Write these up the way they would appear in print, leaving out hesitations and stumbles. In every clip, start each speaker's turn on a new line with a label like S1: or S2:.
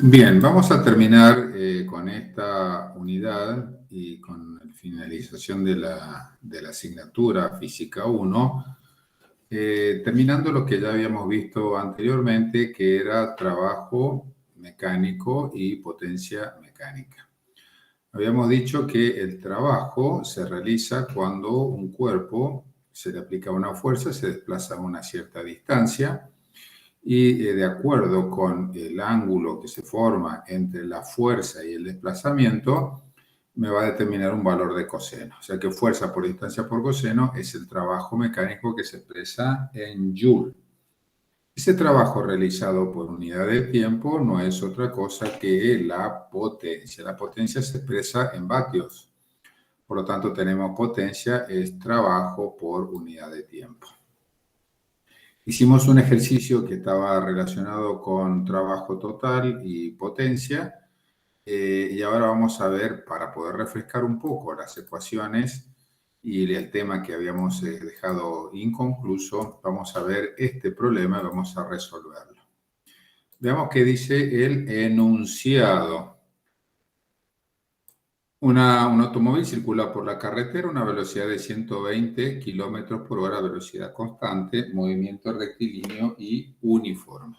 S1: Bien, vamos a terminar con esta unidad y con la finalización de la asignatura Física 1, terminando lo que ya habíamos visto anteriormente, que era trabajo mecánico y potencia mecánica. Habíamos dicho que el trabajo se realiza cuando un cuerpo se le aplica una fuerza, se desplaza a una cierta distancia, y de acuerdo con el ángulo que se forma entre la fuerza y el desplazamiento, me va a determinar un valor de coseno. O sea que fuerza por distancia por coseno es el trabajo mecánico que se expresa en Joule. Ese trabajo realizado por unidad de tiempo no es otra cosa que la potencia. La potencia se expresa en vatios. Por lo tanto, tenemos potencia es trabajo por unidad de tiempo. Hicimos un ejercicio que estaba relacionado con trabajo total y potencia, y ahora vamos a ver, para poder refrescar un poco las ecuaciones y el tema que habíamos dejado inconcluso, vamos a ver este problema y vamos a resolverlo. Veamos qué dice el enunciado. Un automóvil circula por la carretera a una velocidad de 120 kilómetros por hora, velocidad constante, movimiento rectilíneo y uniforme.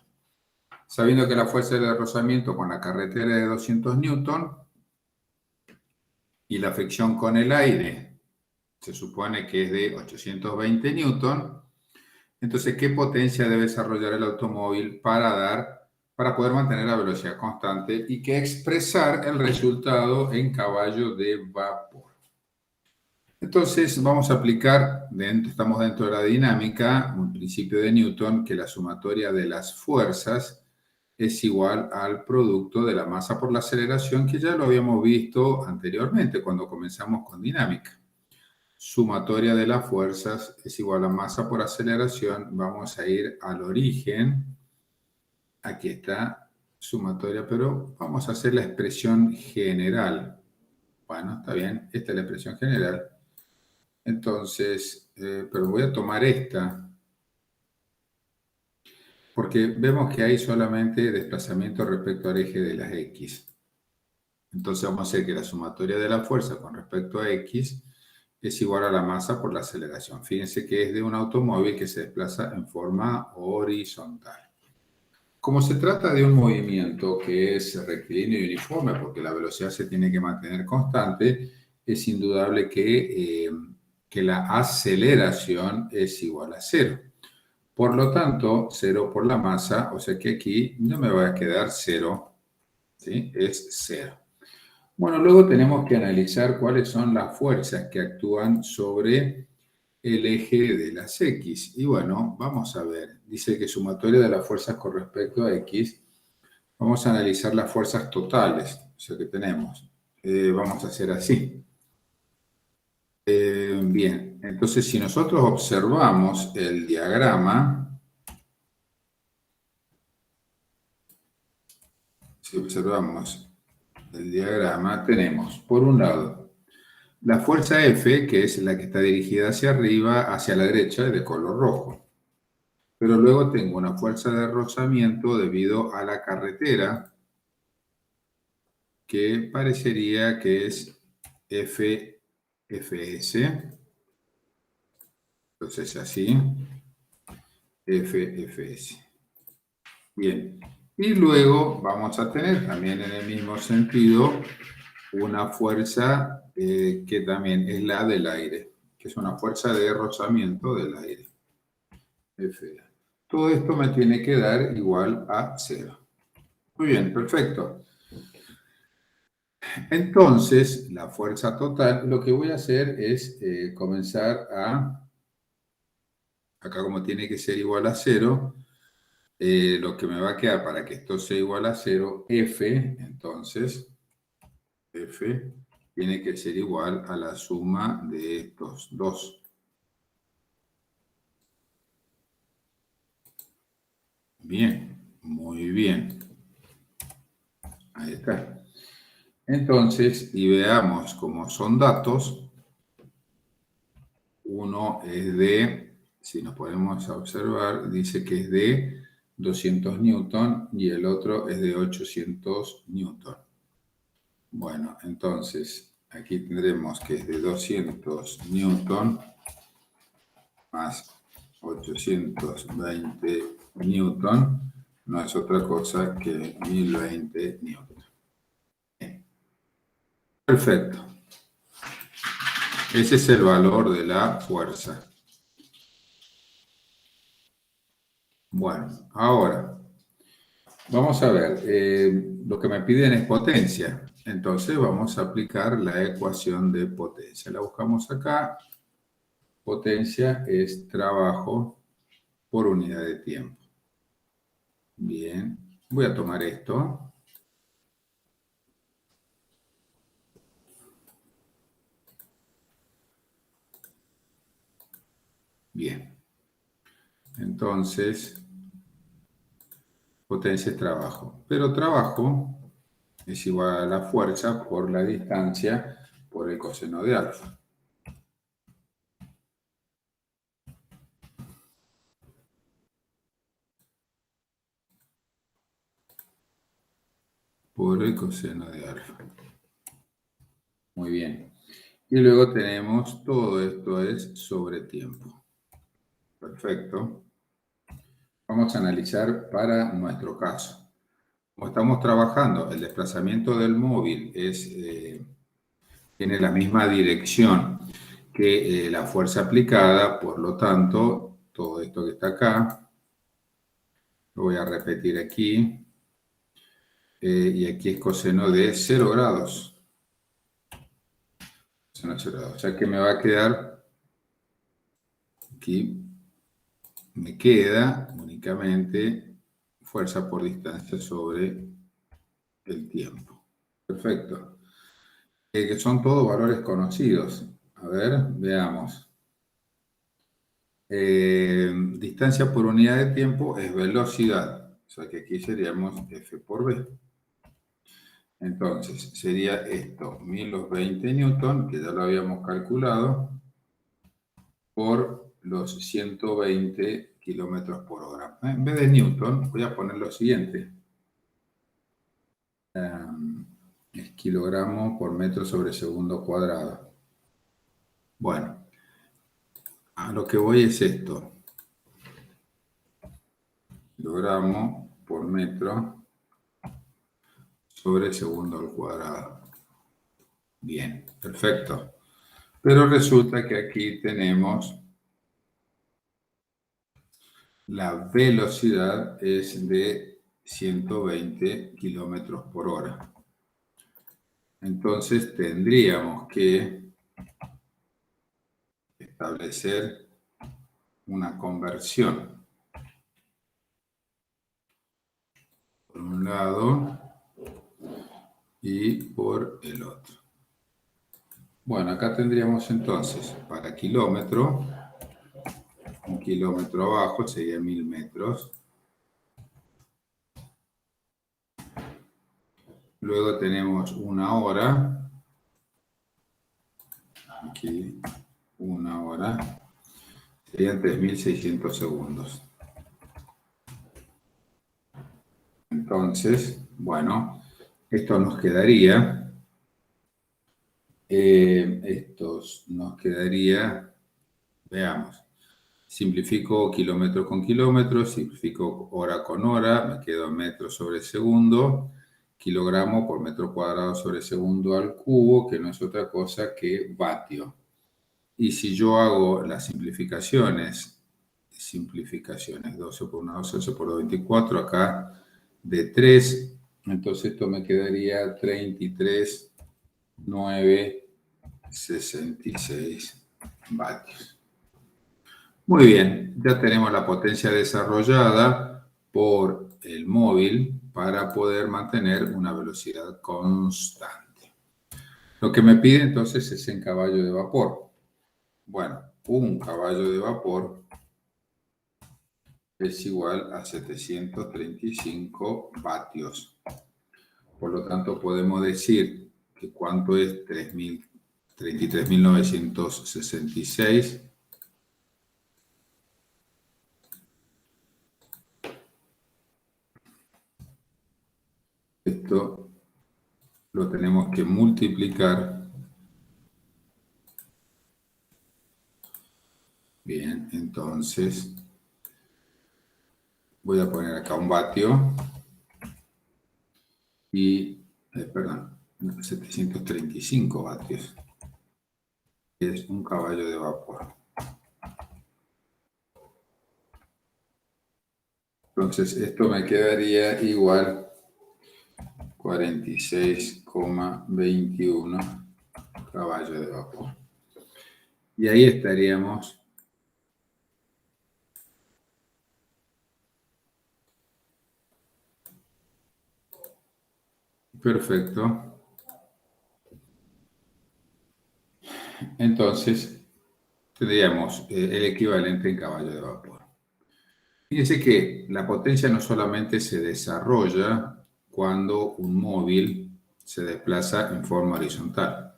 S1: Sabiendo que la fuerza de rozamiento con la carretera es de 200 newton y la fricción con el aire se supone que es de 820 newton, entonces, ¿qué potencia debe desarrollar el automóvil para poder mantener la velocidad constante y que expresar el resultado en caballos de vapor? Entonces, vamos a aplicar, estamos dentro de la dinámica, un principio de Newton, que la sumatoria de las fuerzas es igual al producto de la masa por la aceleración, que ya lo habíamos visto anteriormente cuando comenzamos con dinámica. Sumatoria de las fuerzas es igual a masa por aceleración. Vamos a ir al origen. Aquí está sumatoria, pero vamos a hacer la expresión general. Bueno, está bien, esta es la expresión general. Entonces, pero voy a tomar esta, porque vemos que hay solamente desplazamiento respecto al eje de las X. Entonces vamos a hacer que la sumatoria de la fuerza con respecto a X es igual a la masa por la aceleración. Fíjense que es de un automóvil que se desplaza en forma horizontal. Como se trata de un movimiento que es rectilíneo y uniforme, porque la velocidad se tiene que mantener constante, es indudable que la aceleración es igual a cero. Por lo tanto, cero por la masa, o sea que aquí no me va a quedar cero, ¿sí? Es cero. Bueno, luego tenemos que analizar cuáles son las fuerzas que actúan sobre el eje de las X. Y bueno, vamos a ver. Dice que sumatoria de las fuerzas con respecto a X. Vamos a analizar las fuerzas totales, o sea que tenemos. Vamos a hacer así. Bien, entonces si nosotros observamos el diagrama, tenemos, por un lado, la fuerza F, que es la que está dirigida hacia arriba, hacia la derecha, de color rojo. Pero luego tengo una fuerza de rozamiento debido a la carretera, que parecería que es FS. Entonces así, FS. Bien. Y luego vamos a tener también en el mismo sentido una fuerza que también es la del aire, que es una fuerza de rozamiento del aire. F. Todo esto me tiene que dar igual a 0. Muy bien, perfecto. Entonces, la fuerza total, lo que voy a hacer es comenzar acá como tiene que ser igual a 0, lo que me va a quedar para que esto sea igual a 0, F, entonces, F tiene que ser igual a la suma de estos dos. Bien, muy bien. Ahí está. Entonces, y veamos cómo son datos. Uno es de, si nos ponemos a observar, dice que es de 200 newton y el otro es de 800 newton. Bueno, entonces aquí tendremos que es de 200 newton más 820 newton, no es otra cosa que 1020 newton. Bien. Perfecto. Ese es el valor de la fuerza. Bueno, ahora vamos a ver, lo que me piden es potencia. Entonces vamos a aplicar la ecuación de potencia. La buscamos acá. Potencia es trabajo por unidad de tiempo. Bien, voy a tomar esto. Bien, entonces potencia es trabajo. Pero trabajo es igual a la fuerza por la distancia por el coseno de alfa. Por el coseno de alfa. Muy bien. Y luego tenemos todo esto es sobre tiempo. Perfecto. Vamos a analizar para nuestro caso. Como estamos trabajando, el desplazamiento del móvil tiene la misma dirección que la fuerza aplicada, por lo tanto, todo esto que está acá, lo voy a repetir aquí, y aquí es coseno de 0 grados. Coseno de 0 grados. O sea que me va a quedar, aquí me queda únicamente fuerza por distancia sobre el tiempo. Perfecto. Que son todos valores conocidos. A ver, veamos. Distancia por unidad de tiempo es velocidad. O sea que aquí seríamos F por B. Entonces, sería esto, 1020 newton, que ya lo habíamos calculado, por los 120 kilómetros por hora. En vez de newton, voy a poner lo siguiente. Es kilogramo por metro sobre segundo cuadrado. Bueno, a lo que voy es esto. Kilogramo por metro sobre segundo al cuadrado. Bien, perfecto. Pero resulta que aquí tenemos la velocidad es de 120 kilómetros por hora. Entonces tendríamos que establecer una conversión. Por un lado y por el otro. Bueno, acá tendríamos entonces para kilómetro, un kilómetro abajo sería 1000 metros. Luego tenemos una hora. Aquí, una hora. Serían 3600 segundos. Entonces, bueno, esto nos quedaría. Veamos. Simplifico kilómetro con kilómetro, simplifico hora con hora, me quedo metros sobre segundo, kilogramo por metro cuadrado sobre segundo al cubo, que no es otra cosa que vatio. Y si yo hago las simplificaciones, 12 por 1, 12 por 2, 24, acá de 3, entonces esto me quedaría 33,966 vatios. Muy bien, ya tenemos la potencia desarrollada por el móvil para poder mantener una velocidad constante. Lo que me pide entonces es en caballo de vapor. Bueno, un caballo de vapor es igual a 735 vatios. Por lo tanto, podemos decir que cuánto es 33.966 Esto lo tenemos que multiplicar. Bien, entonces voy a poner acá un vatio y, perdón, 735 vatios, que es un caballo de vapor. Entonces esto me quedaría igual 46,21 caballos de vapor. Y ahí estaríamos. Perfecto. Entonces, tendríamos el equivalente en caballo de vapor. Fíjense que la potencia no solamente se desarrolla cuando un móvil se desplaza en forma horizontal.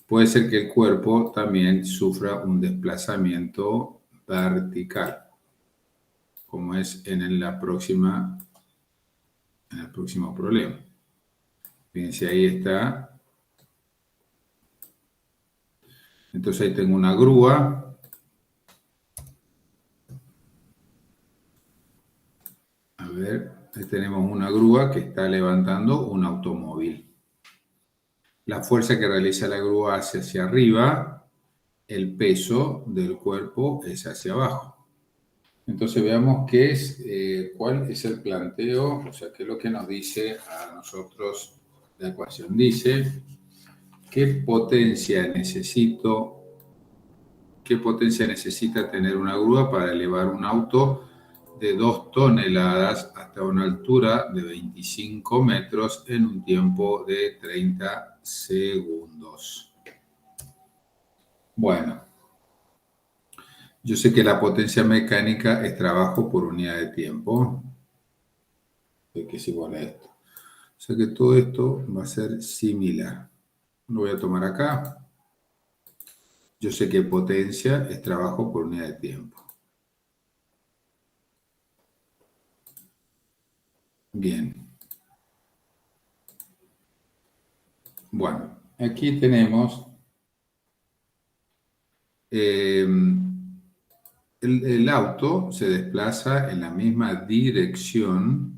S1: Puede ser que el cuerpo también sufra un desplazamiento vertical, como es en el próximo problema. Fíjense, ahí está. Entonces ahí tengo una grúa. A ver, ahí tenemos una grúa que está levantando un automóvil. La fuerza que realiza la grúa hacia arriba, el peso del cuerpo es hacia abajo. Entonces veamos cuál es el planteo, o sea, qué es lo que nos dice a nosotros la ecuación. Dice, ¿qué potencia necesita tener una grúa para elevar un auto de 2 toneladas hasta una altura de 25 metros en un tiempo de 30 segundos? Bueno, yo sé que la potencia mecánica es trabajo por unidad de tiempo, que es igual a esto. O sea que todo esto va a ser similar. Lo voy a tomar acá. Yo sé que potencia es trabajo por unidad de tiempo. Bien. Bueno, aquí tenemos el auto se desplaza en la misma dirección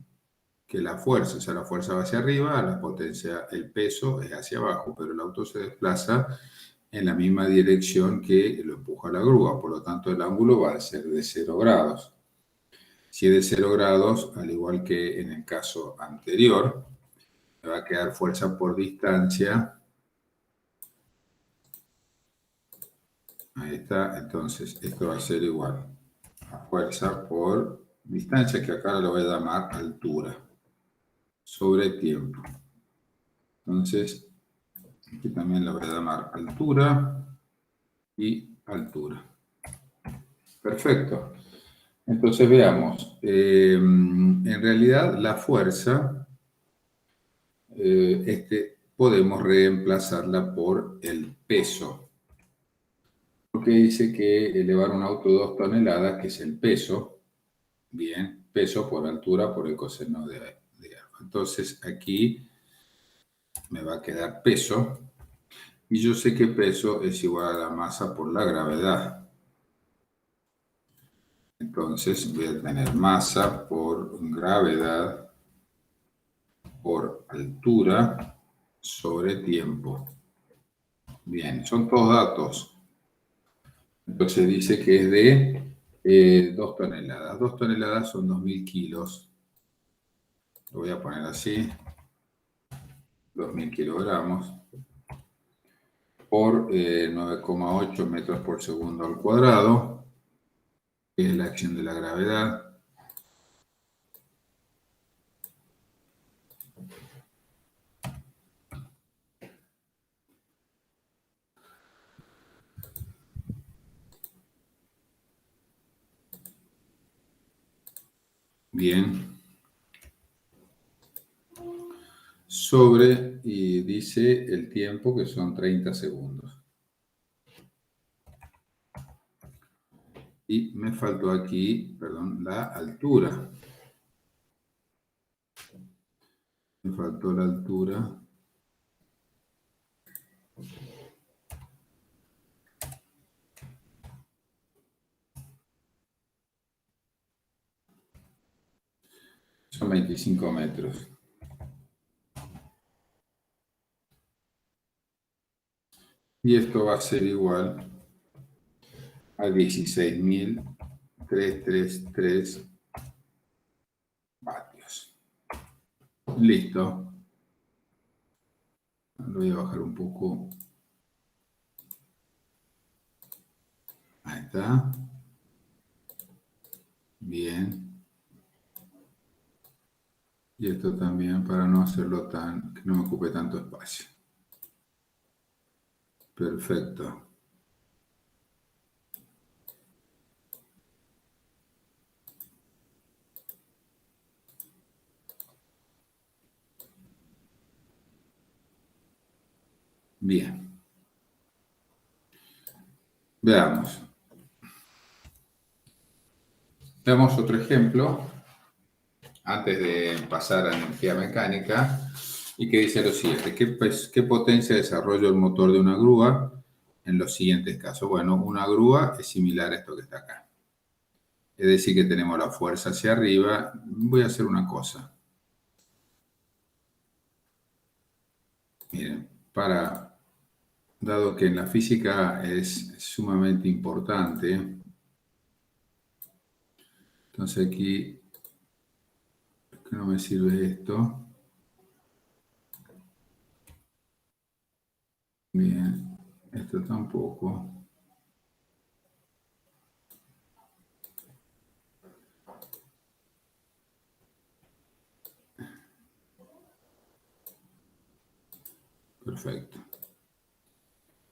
S1: que la fuerza. O sea, la fuerza va hacia arriba, la potencia, el peso es hacia abajo, pero el auto se desplaza en la misma dirección que lo empuja la grúa. Por lo tanto, el ángulo va a ser de 0 grados. Si es de 0 grados, al igual que en el caso anterior, me va a quedar fuerza por distancia. Ahí está. Entonces, esto va a ser igual a fuerza por distancia, que acá lo voy a llamar altura, sobre tiempo. Entonces, aquí también lo voy a llamar altura y altura. Perfecto. Entonces veamos. En realidad la fuerza, podemos reemplazarla por el peso. Porque dice que elevar un auto de 2 toneladas, que es el peso, bien, peso por altura por el coseno de alfa. Entonces aquí me va a quedar peso. Y yo sé que peso es igual a la masa por la gravedad. Entonces voy a tener masa por gravedad por altura sobre tiempo. Bien, son todos datos. Entonces dice que es de 2 toneladas. 2 toneladas son 2.000 kilos. Lo voy a poner así. 2.000 kilogramos por 9,8 metros por segundo al cuadrado, que es la acción de la gravedad. Bien. Sobre, y dice el tiempo, que son 30 segundos. Y me faltó aquí, perdón, la altura. Me faltó la altura. Son 25 metros. Y esto va a ser igual a 16.333 vatios. Listo. Lo voy a bajar un poco. Ahí está. Bien. Y esto también para no hacerlo que no me ocupe tanto espacio. Perfecto. Bien. Veamos. Veamos otro ejemplo antes de pasar a energía mecánica y que dice lo siguiente. ¿Qué potencia desarrolla el motor de una grúa en los siguientes casos? Bueno, una grúa es similar a esto que está acá. Es decir, que tenemos la fuerza hacia arriba. Voy a hacer una cosa. Miren, dado que en la física es sumamente importante, entonces aquí, que no me sirve esto. Bien, esto tampoco. Perfecto.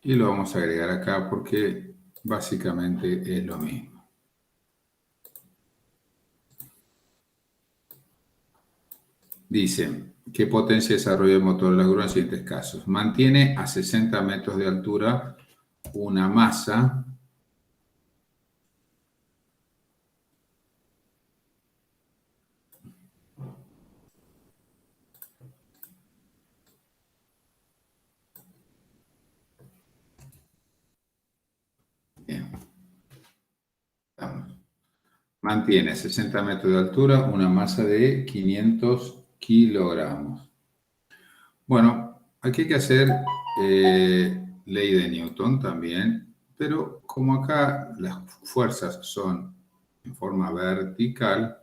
S1: Y lo vamos a agregar acá porque básicamente es lo mismo. Dice, ¿qué potencia desarrolla el motor de la grúa en los siguientes casos? Mantiene a 60 metros de altura una masa bien, mantiene a 60 metros de altura una masa de 500 kilogramos. Bueno, aquí hay que hacer ley de Newton también, pero como acá las fuerzas son en forma vertical,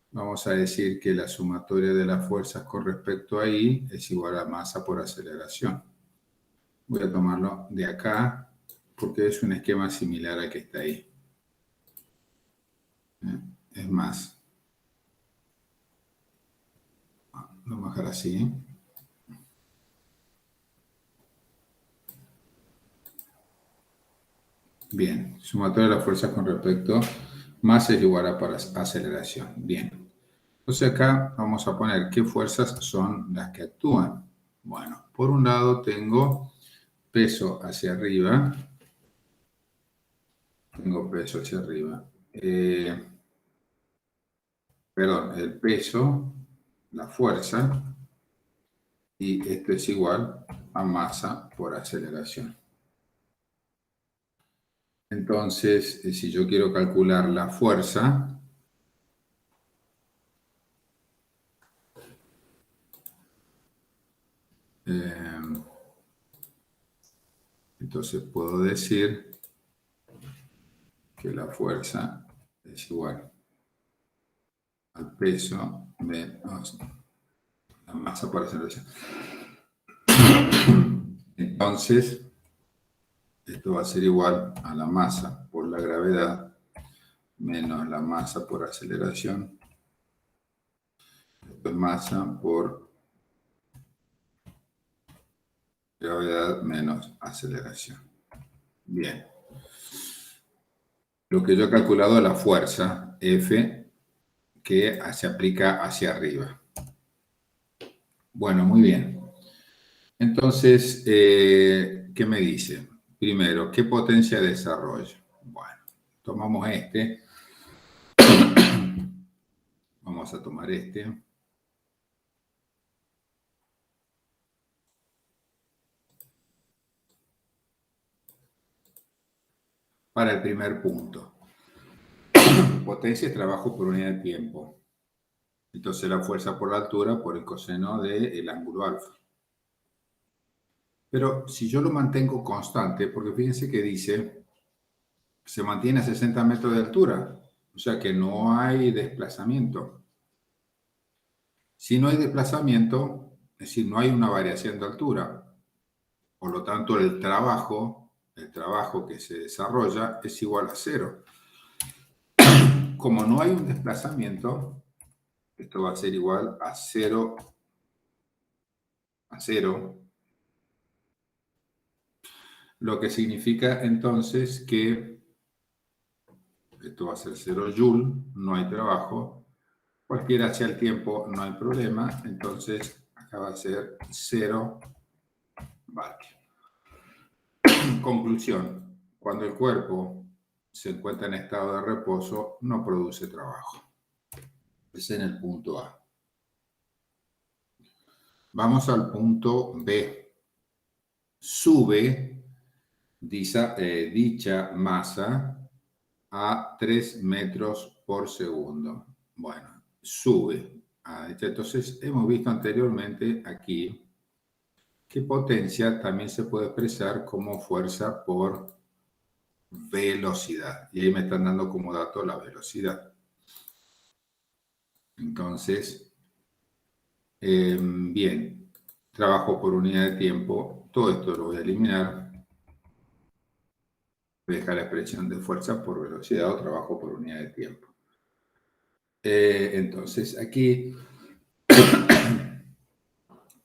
S1: vamos a decir que la sumatoria de las fuerzas con respecto a I es igual a masa por aceleración. Voy a tomarlo de acá porque es un esquema similar al que está ahí. Es más, lo voy a dejar así. Bien, sumatoria de las fuerzas con respecto a masa es igual a aceleración. Bien. Entonces acá vamos a poner qué fuerzas son las que actúan. Bueno, por un lado tengo peso hacia arriba. Tengo peso hacia arriba. Perdón, el peso, la fuerza, y esto es igual a masa por aceleración. Entonces, si yo quiero calcular la fuerza, entonces puedo decir que la fuerza es igual al peso menos la masa por aceleración. Entonces, esto va a ser igual a la masa por la gravedad menos la masa por aceleración. Esto es masa por gravedad menos aceleración. Bien. Lo que yo he calculado es la fuerza F que se aplica hacia arriba. Bueno, muy bien. Entonces, ¿qué me dice? Primero, ¿qué potencia desarrolla? Bueno, tomamos este. Vamos a tomar este. para el primer punto. Potencia es trabajo por unidad de tiempo. Entonces la fuerza por la altura por el coseno del ángulo alfa. Pero si yo lo mantengo constante, porque fíjense que dice, se mantiene a 60 metros de altura, o sea que no hay desplazamiento. Si no hay desplazamiento, es decir, no hay una variación de altura. Por lo tanto, el trabajo que se desarrolla es igual a cero. Como no hay un desplazamiento, esto va a ser igual a cero, lo que significa entonces que esto va a ser 0 joule, no hay trabajo, cualquiera sea el tiempo, no hay problema, entonces acá va a ser 0 vatios. Conclusión, cuando el cuerpo se encuentra en estado de reposo, no produce trabajo. Es en el punto A. Vamos al punto B. Sube dicha masa a 3 metros por segundo. Bueno, sube. Entonces, hemos visto anteriormente aquí que potencia también se puede expresar como fuerza por velocidad. Y ahí me están dando como dato la velocidad. Entonces, bien, trabajo por unidad de tiempo. Todo esto lo voy a eliminar. Voy a dejar la expresión de fuerza por velocidad o trabajo por unidad de tiempo. Entonces, aquí,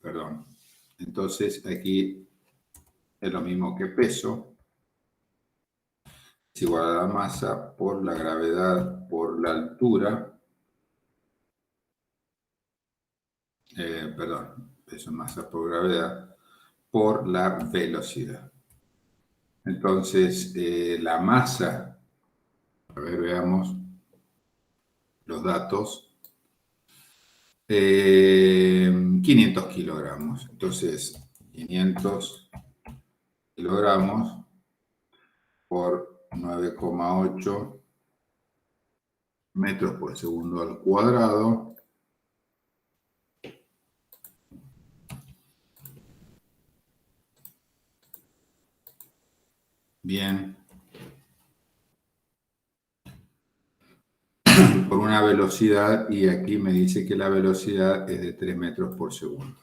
S1: perdón, entonces aquí es lo mismo que peso, es igual a la masa por la gravedad por la altura, perdón, peso masa por gravedad por la velocidad. Entonces, la masa, a ver, veamos los datos, 500 kilogramos. Entonces, 500 kilogramos por 9,8 metros por segundo al cuadrado. Bien. Por una velocidad, y aquí me dice que la velocidad es de 3 metros por segundo.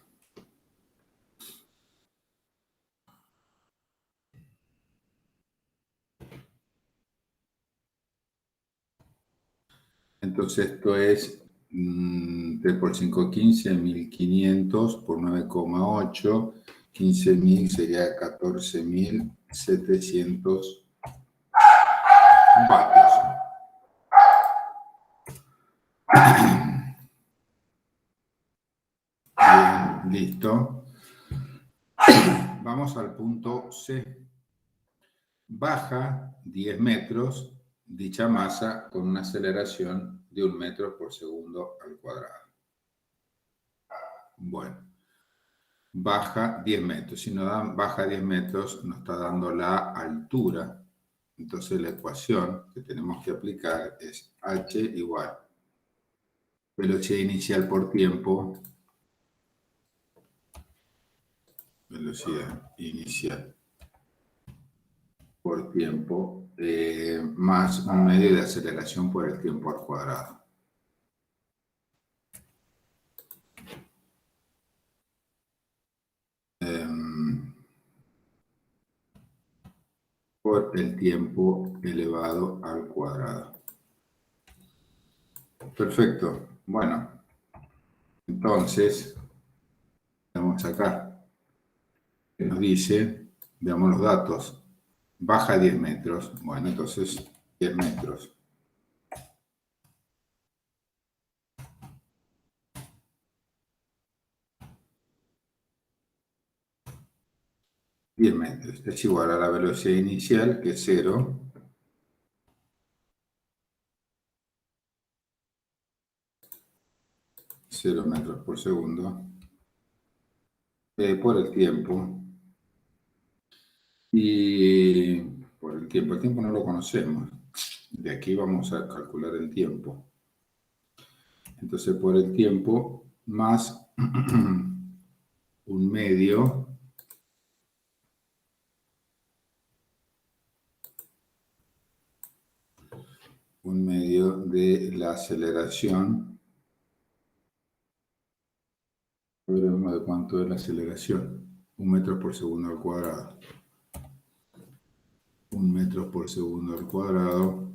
S1: Entonces esto es 3 por 5, 15, 1500 por 9,8, 15.000 sería 14.700 vatios. Bien, listo. Vamos al punto C. Baja 10 metros dicha masa con una aceleración de 1 metro por segundo al cuadrado. Bueno, baja 10 metros. Si nos dan baja 10 metros, nos está dando la altura. Entonces la ecuación que tenemos que aplicar es h igual velocidad inicial por tiempo, velocidad inicial por tiempo, más un medio de aceleración por el tiempo al cuadrado. Por el tiempo elevado al cuadrado. Perfecto. Bueno, entonces, vamos acá. Que nos dice, veamos los datos. Baja 10 metros. Bueno, entonces 10 metros. Es igual a la velocidad inicial, que es 0. Cero metros por segundo. Por el tiempo. Y por el tiempo. El tiempo no lo conocemos. De aquí vamos a calcular el tiempo. Entonces, por el tiempo más un medio de la aceleración. Veremos de cuánto es la aceleración. 1 metro por segundo al cuadrado. 1 metro por segundo al cuadrado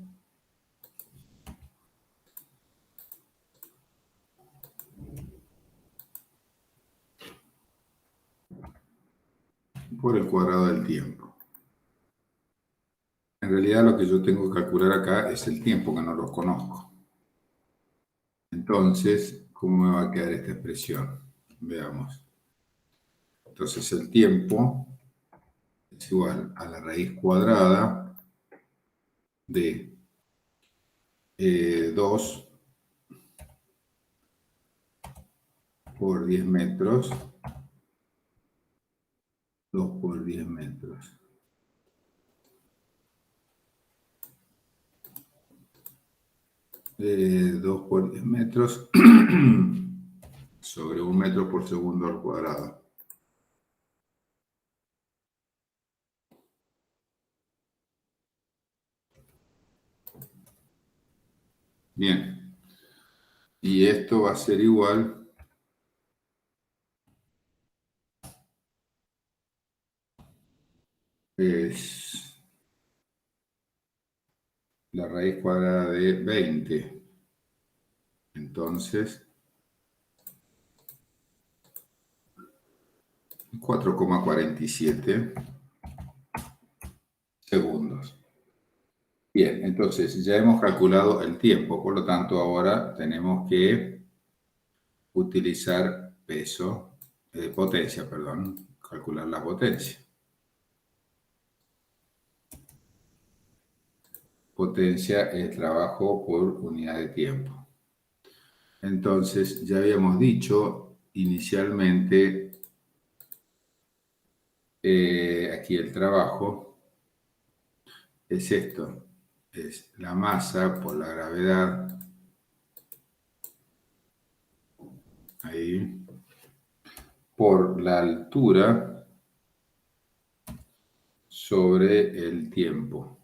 S1: por el cuadrado del tiempo. En realidad lo que yo tengo que calcular acá es el tiempo, que no lo conozco. Entonces, ¿cómo me va a quedar esta expresión? Veamos. Entonces el tiempo es igual a la raíz cuadrada de 2 por 10 metros. 2 por 10 metros. 2 por 10 metros sobre 1 metro por segundo al cuadrado. Bien. Y esto va a ser igual es la raíz cuadrada de 20. Entonces, 4,47 segundos. Bien, entonces ya hemos calculado el tiempo, por lo tanto ahora tenemos que utilizar potencia, calcular la potencia. Potencia es trabajo por unidad de tiempo. Entonces, ya habíamos dicho inicialmente, aquí el trabajo es esto, es la masa por la gravedad, ahí, por la altura sobre el tiempo.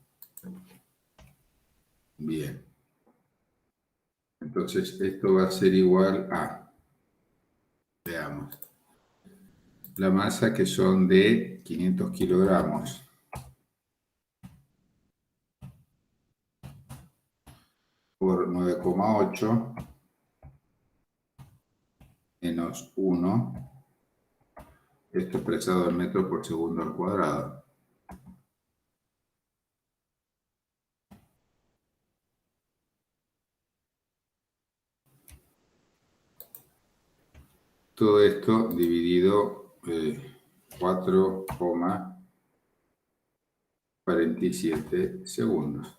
S1: Bien. Entonces, esto va a ser igual a, veamos, la masa que son de 500 kilogramos por 9,8 menos 1, esto expresado en metros por segundo al cuadrado. Todo esto dividido 4,47 segundos.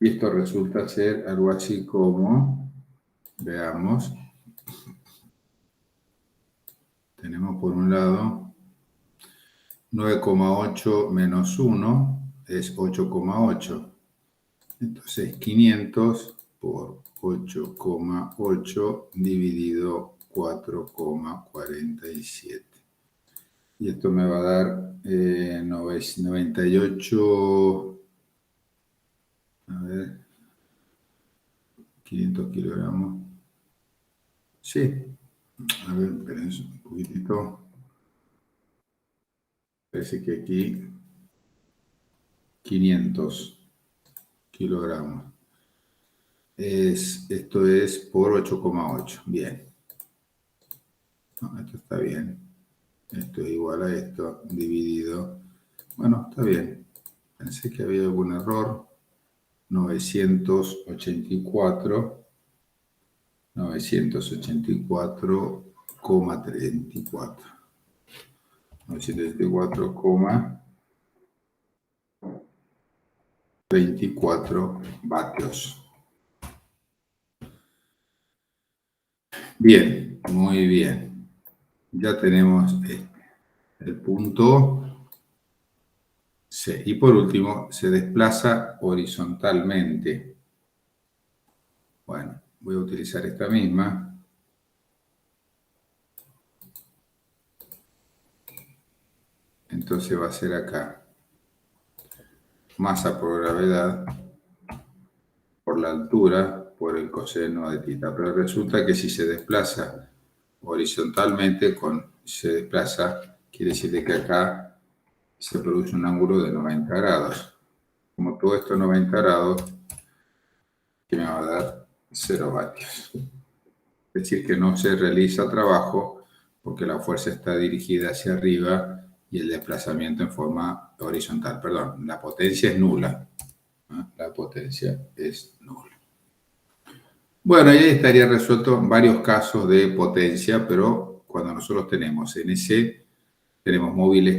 S1: Y esto resulta ser algo así como, veamos, tenemos por un lado 9,8 menos 1 es 8,8. Entonces 500 por 8,8 dividido 4,47. Y esto me va a dar 98, a ver, 500 kilogramos. Sí, a ver, espérense un poquitito. Parece que aquí 500 kilogramos. Esto es por 8,8. Bien. No, esto está bien. Esto es igual a esto dividido. Bueno, está bien. Pensé que había algún error. 984,34. 984,24 vatios. Bien, muy bien. Ya tenemos este. el punto C. Y por último, se desplaza horizontalmente. Bueno, voy a utilizar esta misma. Entonces va a ser acá. Masa por gravedad, por la altura, por el coseno de tita. Pero resulta que si se desplaza horizontalmente, se desplaza, quiere decir que acá se produce un ángulo de 90 grados. Como todo esto 90 grados, que me va a dar 0 vatios. Es decir, que no se realiza trabajo porque la fuerza está dirigida hacia arriba y el desplazamiento en forma horizontal. Perdón, la potencia es nula. ¿No? La potencia es nula. Bueno, ahí estaría resuelto varios casos de potencia, pero cuando nosotros tenemos NC, tenemos móviles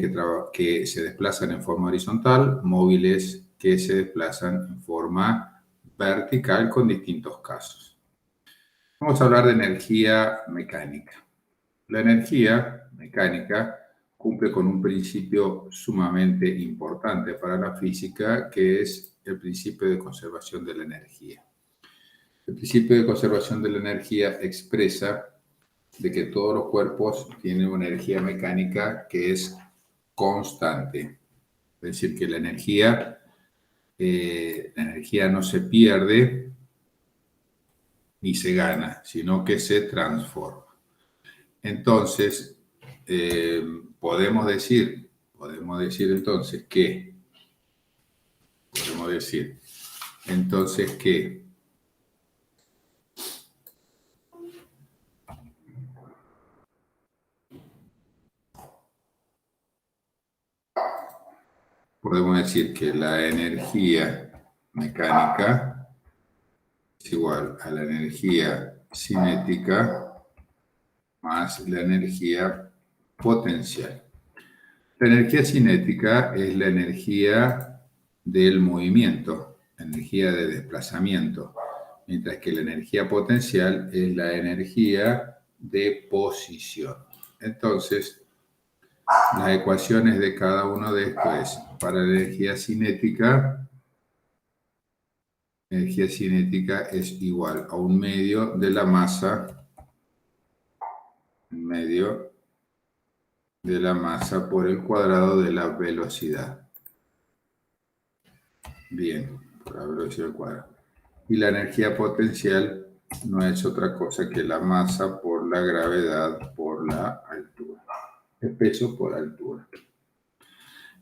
S1: que se desplazan en forma horizontal, móviles que se desplazan en forma vertical con distintos casos. Vamos a hablar de energía mecánica. La energía mecánica cumple con un principio sumamente importante para la física, que es el principio de conservación de la energía. El principio de conservación de la energía expresa de que todos los cuerpos tienen una energía mecánica que es constante. Es decir, que la energía no se pierde ni se gana, sino que se transforma. Entonces, podemos decir entonces que la energía mecánica es igual a la energía cinética más la energía potencial. La energía cinética es la energía del movimiento, energía de desplazamiento, mientras que la energía potencial es la energía de posición. Entonces, las ecuaciones de cada uno de estos es, para la energía cinética es igual a un medio de la masa, por el cuadrado de la velocidad. Bien, por la velocidad al cuadrado. Y la energía potencial no es otra cosa que la masa por la gravedad por la altura. El peso por altura.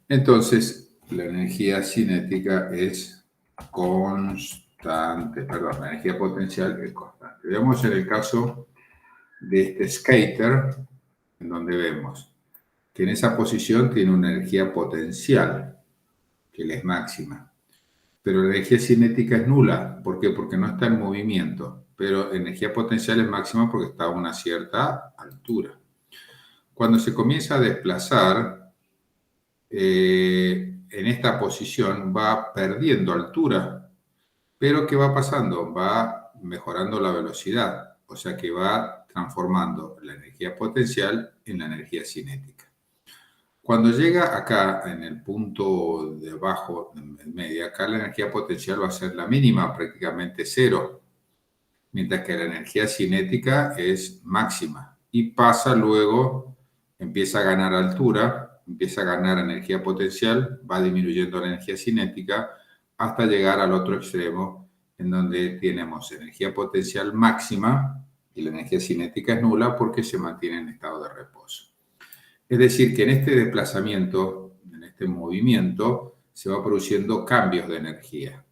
S1: Entonces, la energía cinética es constante. Perdón, la energía potencial es constante. Veamos en el caso de este skater, en donde vemos que en esa posición tiene una energía potencial, que le es máxima. Pero la energía cinética es nula. ¿Por qué? Porque no está en movimiento. Pero energía potencial es máxima porque está a una cierta altura. Cuando se comienza a desplazar, en esta posición va perdiendo altura. Pero ¿qué va pasando? Va mejorando la velocidad. O sea que va transformando la energía potencial en la energía cinética. Cuando llega acá, en el punto de abajo, en medio, acá la energía potencial va a ser la mínima, prácticamente cero, mientras que la energía cinética es máxima. Y pasa luego, empieza a ganar altura, empieza a ganar energía potencial, va disminuyendo la energía cinética hasta llegar al otro extremo, en donde tenemos energía potencial máxima y la energía cinética es nula porque se mantiene en estado de reposo. Es decir, que en este desplazamiento, en este movimiento, se va produciendo cambios de energía.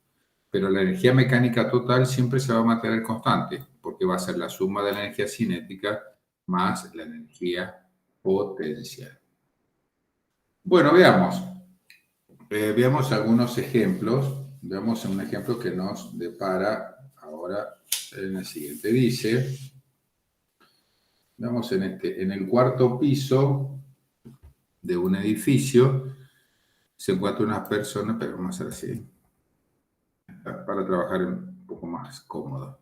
S1: Pero la energía mecánica total siempre se va a mantener constante, porque va a ser la suma de la energía cinética más la energía potencial. Bueno, veamos. Veamos algunos ejemplos. Veamos un ejemplo que nos depara ahora en el siguiente. Dice, veamos en el cuarto piso de un edificio se encuentran unas personas, pero vamos a hacer así, para trabajar un poco más cómodo.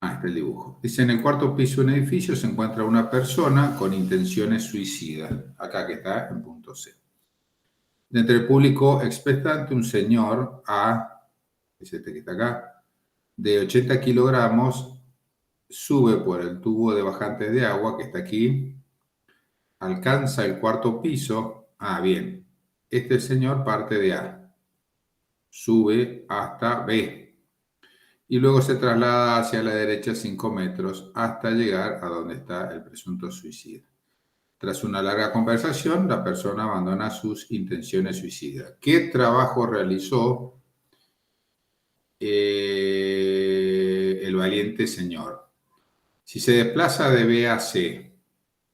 S1: Ahí está el dibujo. Dice, en el cuarto piso de un edificio se encuentra una persona con intenciones suicidas. Acá que está en punto C. De entre el público expectante, un señor A, es este que está acá, de 80 kilogramos, sube por el tubo de bajantes de agua que está aquí, alcanza el cuarto piso. Ah, bien. Este señor parte de A, sube hasta B y luego se traslada hacia la derecha 5 metros hasta llegar a donde está el presunto suicida. Tras una larga conversación, la persona abandona sus intenciones suicidas. ¿Qué trabajo realizó el valiente señor? Si se desplaza de B a C,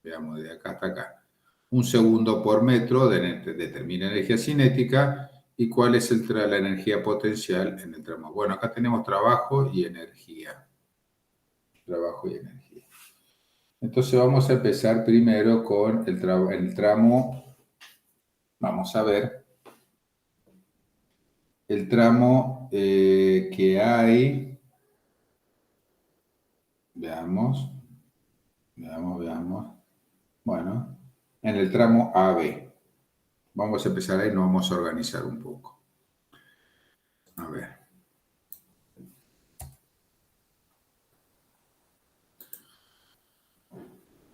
S1: veamos de acá hasta acá, 1 segundo por metro determina energía cinética y cuál es la energía potencial en el tramo. Bueno, acá tenemos trabajo y energía. Trabajo y energía. Entonces vamos a empezar primero con el tramo. Vamos a ver el tramo que hay. Veamos. Bueno, en el tramo AB. Vamos a empezar ahí, nos vamos a organizar un poco. A ver.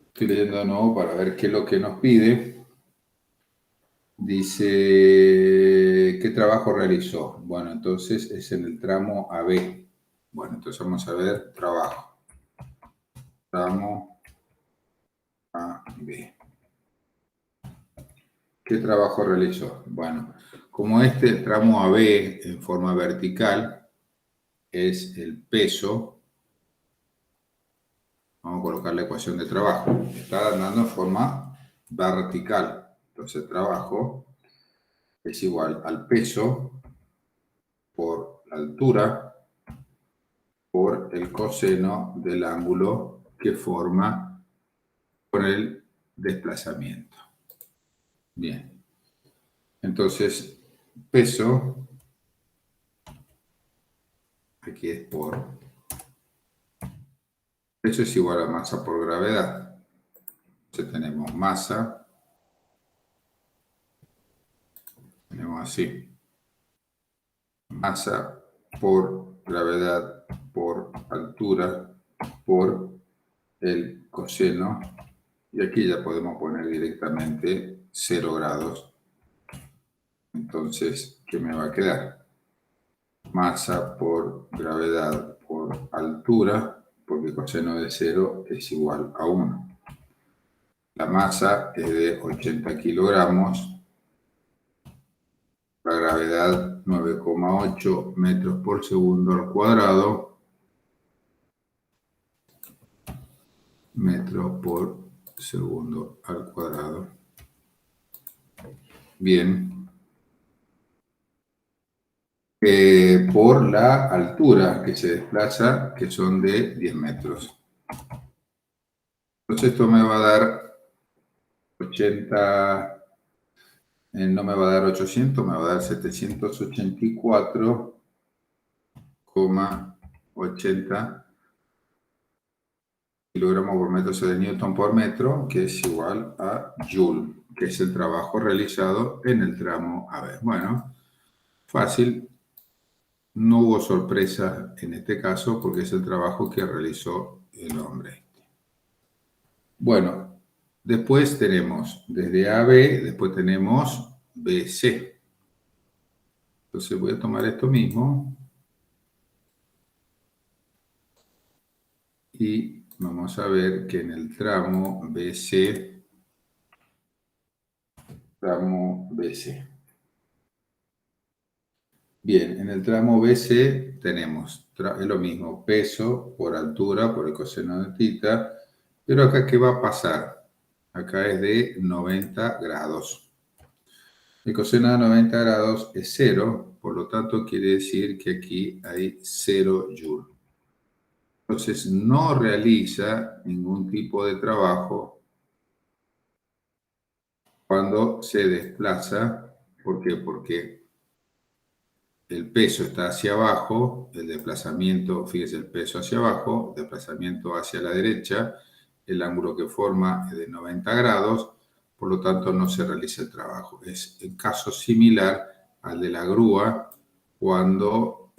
S1: Estoy leyendo de nuevo para ver qué es lo que nos pide. Dice, ¿qué trabajo realizó? Bueno, entonces es en el tramo AB. Bueno, entonces vamos a ver trabajo. Tramo AB. ¿Qué trabajo realizó? Bueno, como este tramo AB en forma vertical es el peso, vamos a colocar la ecuación de trabajo. Está andando en forma vertical. Entonces, trabajo es igual al peso por la altura por el coseno del ángulo que forma con el desplazamiento. Bien. Entonces, peso, aquí es peso es igual a masa por gravedad. Entonces tenemos masa, tenemos así, masa por gravedad por altura por el coseno, y aquí ya podemos poner directamente 0 grados. Entonces, ¿qué me va a quedar? Masa por gravedad por altura, porque el coseno de 0 es igual a 1. La masa es de 80 kilogramos, la gravedad 9,8 metros por segundo al cuadrado, metros por segundo al cuadrado. Bien. Por la altura que se desplaza, que son de 10 metros. Entonces esto me va a dar 80, no me va a dar 800, me va a dar 784,80 kilogramos por metro sobre newton por metro, que es igual a joule, que es el trabajo realizado en el tramo AB. Bueno, fácil. No hubo sorpresa en este caso porque es el trabajo que realizó el hombre. Bueno, después tenemos desde AB, después tenemos BC. Entonces voy a tomar esto mismo y vamos a ver que en el tramo BC, Bien, en el tramo BC tenemos, es lo mismo, peso por altura, por el coseno de θ, pero acá ¿qué va a pasar? Acá es de 90 grados. El coseno de 90 grados es 0, por lo tanto quiere decir que aquí hay 0 joule. Entonces no realiza ningún tipo de trabajo cuando se desplaza. ¿Por qué? Porque el peso está hacia abajo, el desplazamiento, fíjese, el peso hacia abajo, desplazamiento hacia la derecha, el ángulo que forma es de 90 grados, por lo tanto no se realiza el trabajo. Es el caso similar al de la grúa, cuando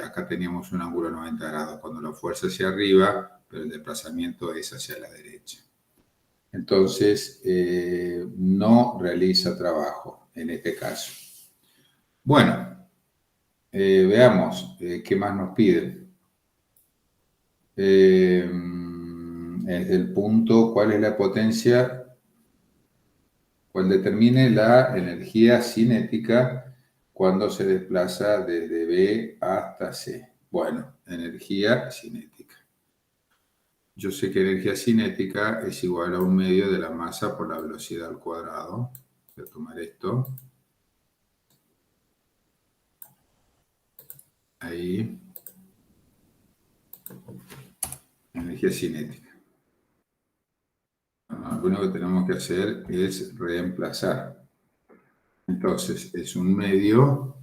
S1: acá teníamos un ángulo de 90 grados, cuando la fuerza es hacia arriba, pero el desplazamiento es hacia la derecha. Entonces, no realiza trabajo en este caso. Bueno, veamos qué más nos piden. El punto, ¿cuál es la potencia? ¿Cuál determine la energía cinética cuando se desplaza desde B hasta C? Bueno, energía cinética. Yo sé que energía cinética es igual a 1/2 de la masa por la velocidad al cuadrado. Voy a tomar esto. Ahí. Energía cinética. Lo único que tenemos que hacer es reemplazar. Entonces, es 1/2.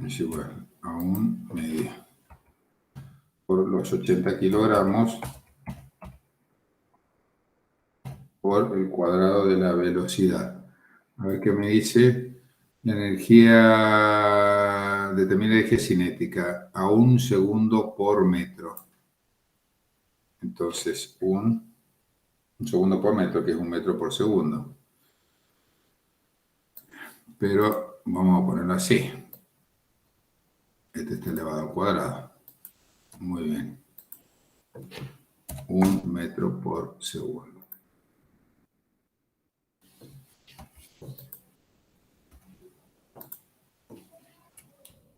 S1: Es igual a 1/2. Por los 80 kilogramos por el cuadrado de la velocidad. A ver qué me dice. La energía, determina la energía cinética a 1 segundo por metro. Entonces, un segundo por metro, que es 1 metro por segundo. Pero vamos a ponerlo así. Este está elevado al cuadrado. Muy bien. 1 metro por segundo.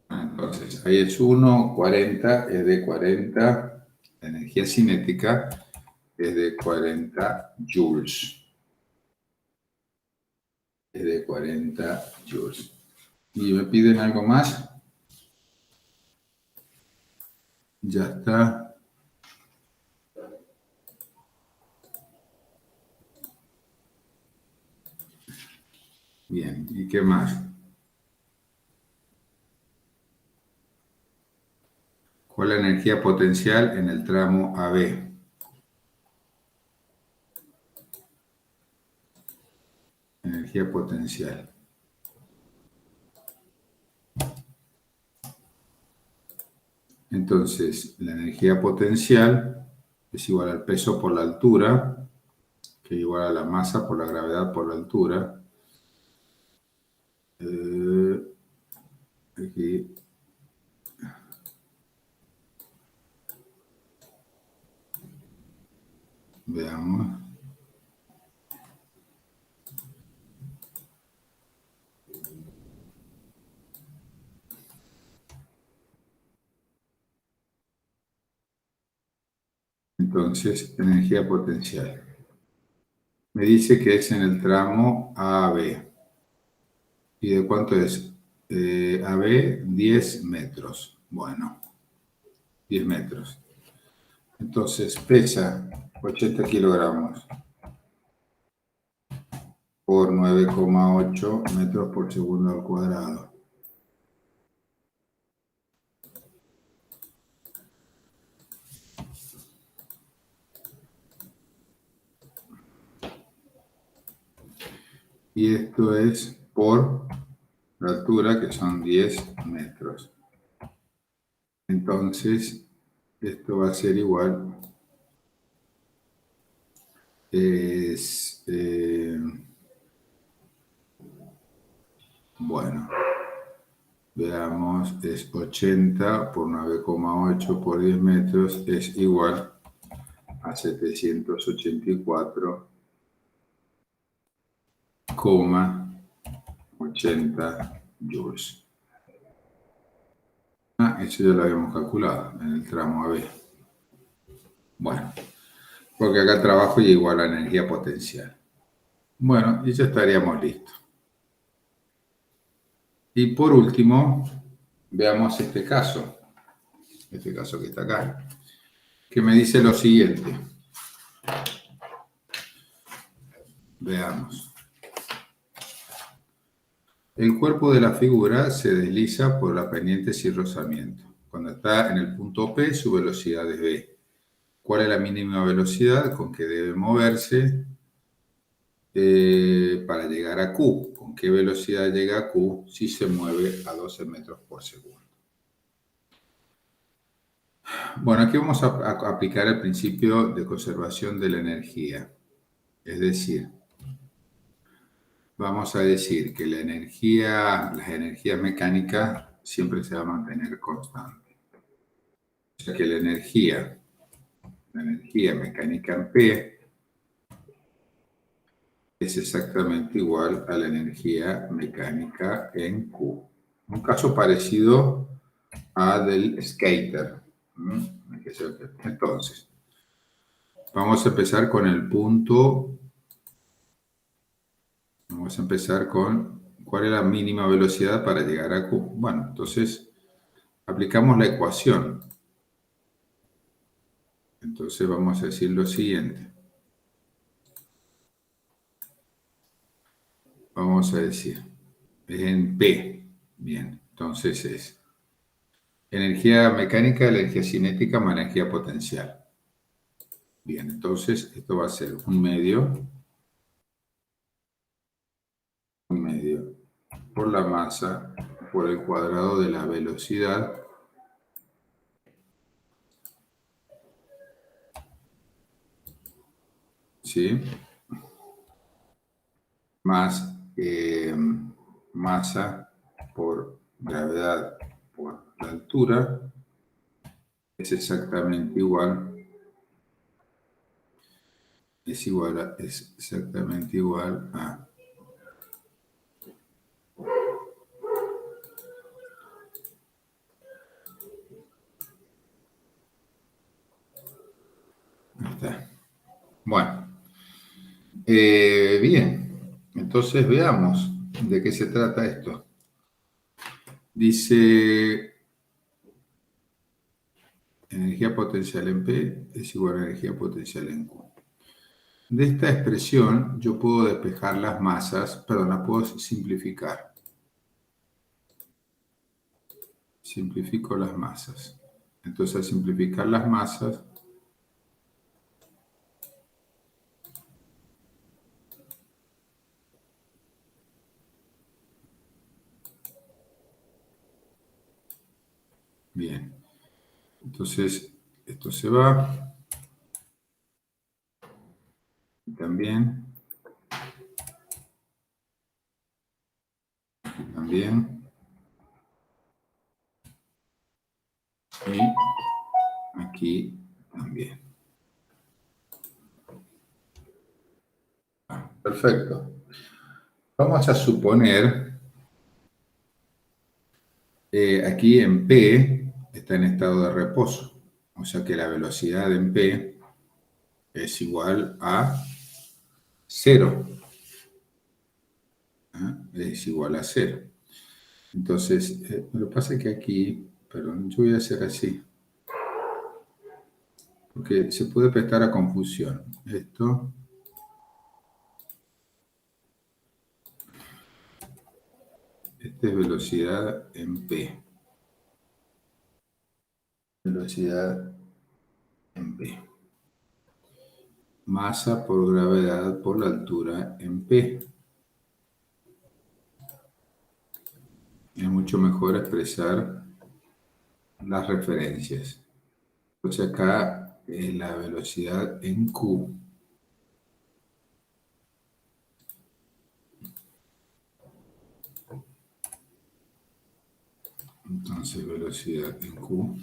S1: Entonces, ahí es 1, 40, es de 40. La energía cinética es de 40 joules. Es de 40 joules. ¿Y me piden algo más? Ya está. Bien, ¿y qué más? ¿Cuál es la energía potencial en el tramo AB? Energía potencial. Entonces, la energía potencial es igual al peso por la altura, que es igual a la masa por la gravedad por la altura. Aquí. Veamos. Entonces, energía potencial. Me dice que es en el tramo AB. ¿Y de cuánto es? AB, 10 metros. Bueno, 10 metros. Entonces, pesa 80 kilogramos por 9,8 metros por segundo al cuadrado. Y esto es por la altura, que son 10 metros. Entonces, esto va a ser igual. Bueno, veamos, es 80 por 9,8 por 10 metros es igual a 784,80 joules. Eso ya lo habíamos calculado en el tramo AB. Bueno, porque acá trabajo y igual a energía potencial. Bueno, y ya estaríamos listos. Y por último, veamos este caso que está acá, que me dice lo siguiente. Veamos. El cuerpo de la figura se desliza por la pendiente sin rozamiento. Cuando está en el punto P, su velocidad es v. ¿Cuál es la mínima velocidad con que debe moverse para llegar a Q? ¿Con qué velocidad llega a Q si se mueve a 12 metros por segundo? Bueno, aquí vamos a aplicar el principio de conservación de la energía. Es decir, vamos a decir que las energías mecánicas siempre se va a mantener constante. O sea que la energía mecánica en P es exactamente igual a la energía mecánica en Q. Un caso parecido a del skater. Entonces, vamos a empezar con el punto. Vamos a empezar con cuál es la mínima velocidad para llegar a Q. Bueno, entonces aplicamos la ecuación. Entonces vamos a decir lo siguiente. Vamos a decir, es en P. Bien, entonces es energía mecánica, energía cinética más energía potencial. Bien, entonces esto va a ser un medio por la masa por el cuadrado de la velocidad ¿sí? Más masa por gravedad por la altura es exactamente igual, es exactamente igual a ahí está. Bueno, bien, entonces veamos de qué se trata esto. Dice energía potencial en P es igual a energía potencial en Q. De esta expresión yo puedo despejar las masas, perdón, la puedo simplificar. Simplifico las masas. Entonces, al simplificar las masas, bien. Entonces, esto se va. Y también. También. Y aquí también. Perfecto. Vamos a suponer, aquí en P está en estado de reposo. O sea que la velocidad en P es igual a 0. Es igual a 0. Entonces, lo que pasa es que aquí, perdón, yo voy a hacer así. Porque se puede prestar a confusión. Esto esta es velocidad en P. Velocidad en P. Masa por gravedad por la altura en P. Es mucho mejor expresar las referencias. Entonces acá es la velocidad en Q. Entonces velocidad en Q.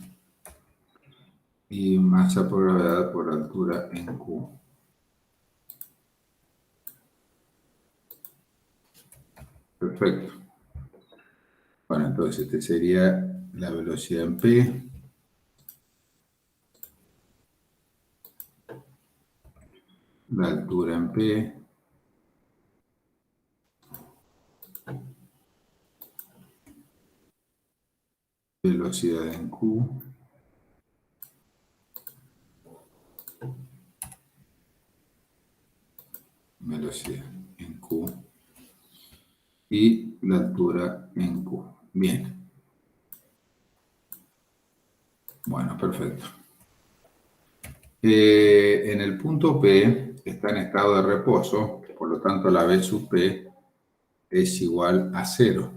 S1: Y masa por gravedad por altura en Q. Perfecto. Bueno, entonces este sería la velocidad en P. La altura en P. Velocidad en Q. Velocidad en Q. Y la asignatura en Q. Bien. Bueno, perfecto. En el punto P está en estado de reposo, por lo tanto la B sub P es igual a 0.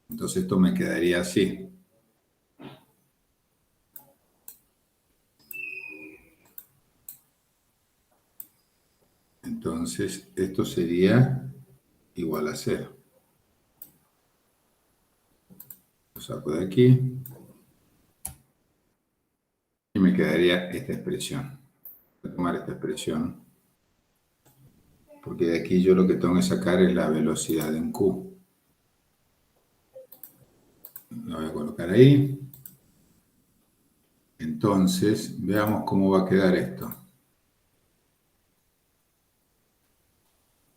S1: Entonces esto me quedaría así. Entonces esto sería igual a 0. Lo saco de aquí y me quedaría esta expresión. Voy a tomar esta expresión porque de aquí yo lo que tengo que sacar es la velocidad en Q. Lo voy a colocar ahí. Entonces, veamos cómo va a quedar esto.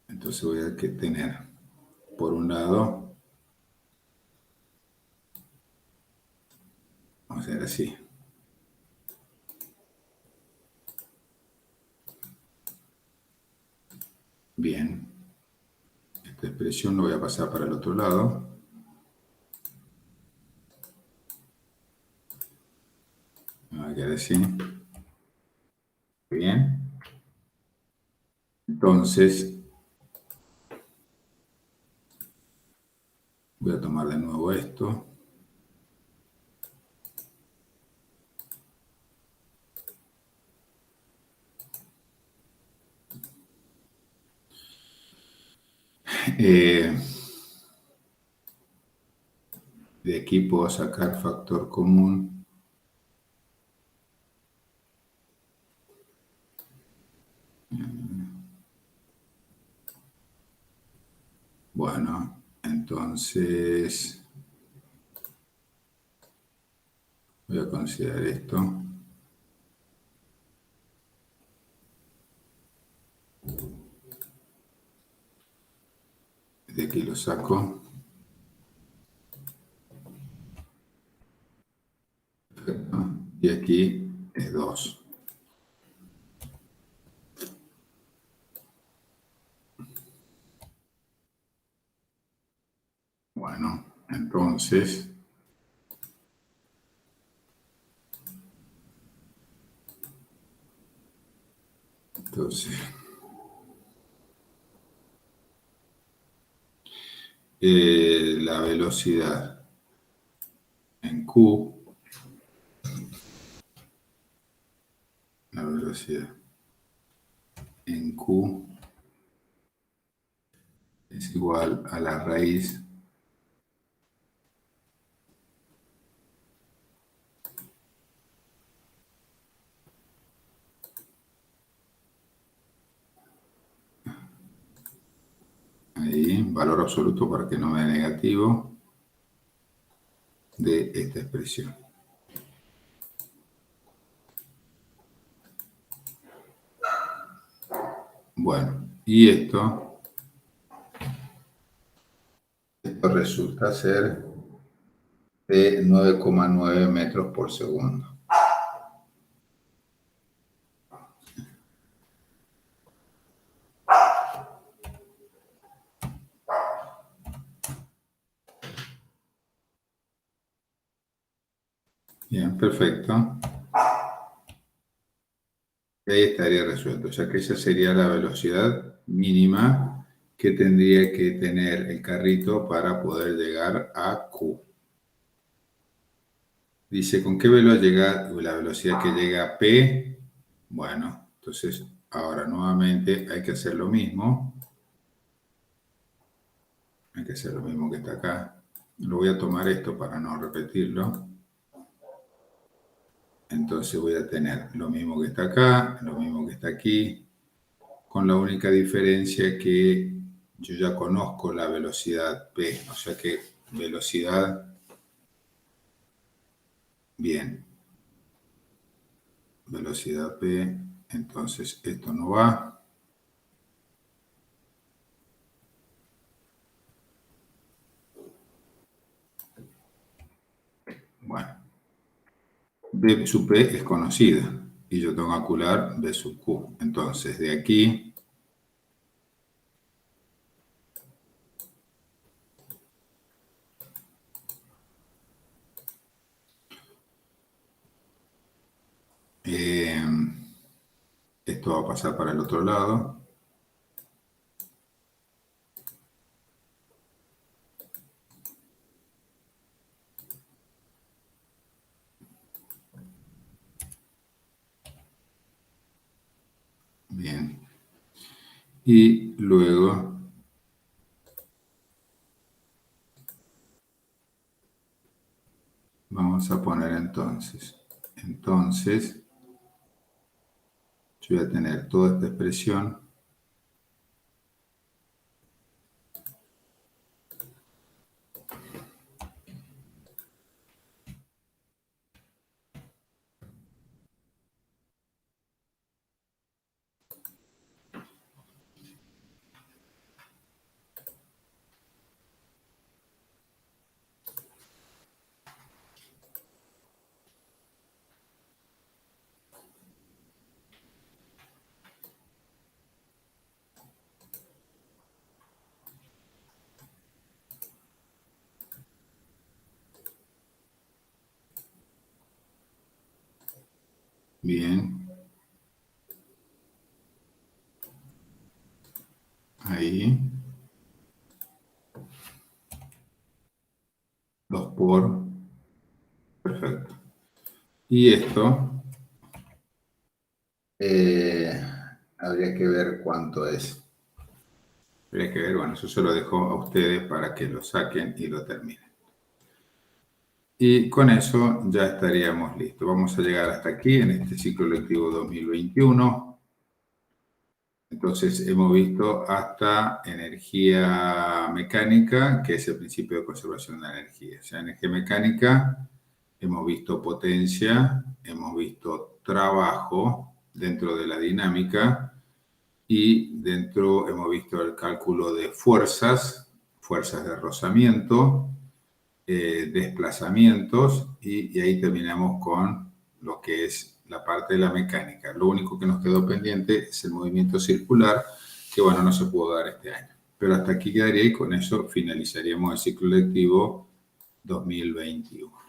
S1: Entonces voy a tener, por un lado, vamos a hacer así. Bien. Esta expresión lo voy a pasar para el otro lado. Me va a quedar así. Bien. Entonces, voy a tomar de nuevo esto. De aquí puedo sacar factor común. Bueno, entonces voy a considerar esto. De aquí lo saco. Perfecto. Y aquí es 2. Bueno, entonces la velocidad en Q, la velocidad en Q es igual a la raíz ahí, valor absoluto para que no me dé negativo, de esta expresión. Bueno, y esto resulta ser de 9,9 metros por segundo. Bien, perfecto. Y ahí estaría resuelto. O sea que esa sería la velocidad mínima que tendría que tener el carrito para poder llegar a Q. Dice, ¿con qué velocidad llega la velocidad que llega a P? Bueno, entonces ahora nuevamente hay que hacer lo mismo. Hay que hacer lo mismo que está acá. Lo voy a tomar esto para no repetirlo. Entonces voy a tener lo mismo que está acá, lo mismo que está aquí, con la única diferencia que yo ya conozco la velocidad P, o sea que velocidad, bien, velocidad P, entonces esto no va. Bueno, B sub P es conocida y yo tengo que calcular B sub Q. Entonces de aquí Esto va a pasar para el otro lado. Bien. Y luego vamos a poner entonces. Yo voy a tener toda esta expresión. Bien. Ahí. 2 por. Perfecto. Y esto habría que ver cuánto es. Habría que ver, bueno, eso se lo dejo a ustedes para que lo saquen y lo terminen. Y con eso ya estaríamos listos. Vamos a llegar hasta aquí en este ciclo lectivo 2021. Entonces hemos visto hasta energía mecánica, que es el principio de conservación de la energía. O sea, energía mecánica, hemos visto potencia, hemos visto trabajo dentro de la dinámica y dentro hemos visto el cálculo de fuerzas, fuerzas de rozamiento, desplazamientos y ahí terminamos con lo que es la parte de la mecánica. Lo único que nos quedó pendiente es el movimiento circular, que bueno, no se pudo dar este año. Pero hasta aquí quedaría y con eso finalizaríamos el ciclo lectivo 2021.